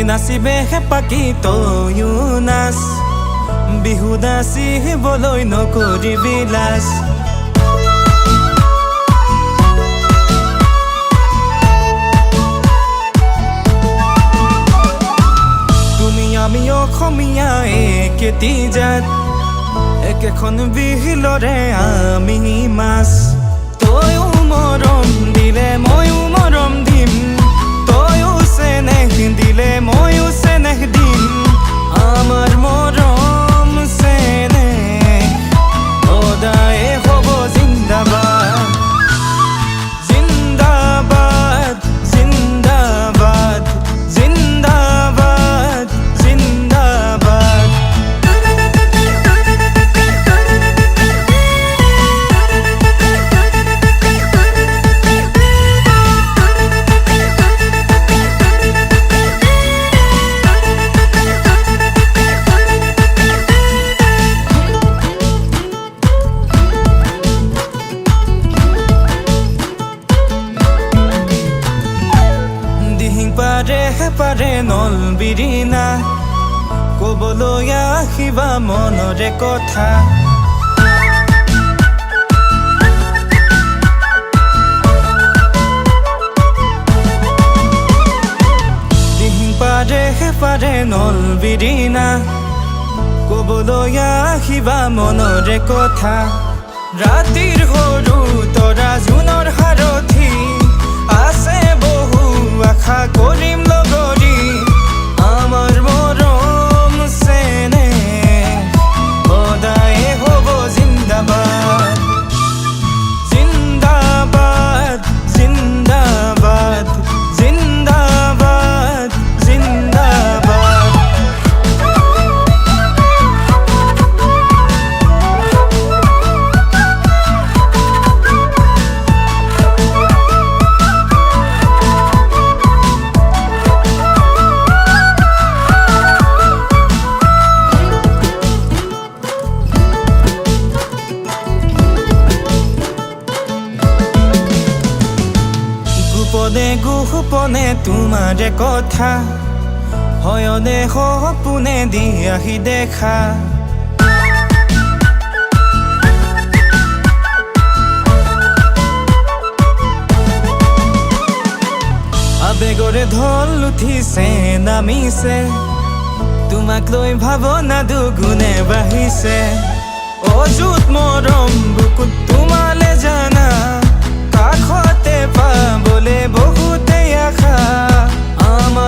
নাচিবেহে পাকি তয়ো নাচ বিহু নাচিবলৈ নকৰিবি লাজ তুমি আমি অসমীয়া একেটি জাত একেখন বিলৰে আমি মাছ তয়ো মৰম দিলে ময়ো মৰম দিম তয়ো চেনেহ দিলে ময়ো চেনেহ দিম আমাৰ মৰম চেনেহ সদায় হ'ব জিন্দাবাদ জিন্দাবাদ জিন্দাবাদ জিন্দাবাদ জিন্দাবাদ পাৰে নলবিৰিনা ক'বলৈ আহিবা মনৰে কথা দিহিং পাৰে নলবিৰিনা ক'বলৈ আহিবা মনৰে কথা ৰাতিৰ সৰু তৰা জোনৰ সাৰথি আছে বহু আশা কৰিম লগৰী আমাৰ মৰম চেনেহ সদায় হ'ব জিন্দাবাদ জিন্দাবাদ জিন্দাবাদ জিন্দাবাদ জিন্দাবাদ গোপনে তোমাৰে কথা হয়নে সপোনে দি আহি দেখা আবেগৰে ঢল উঠিছে নামিছে তোমাক লৈ ভাৱনা দুগুণে বাঢ়িছে অযুত মৰম বুকুত তোমালে জানা কাষতে পাবলে বহুতে আশা আমাৰ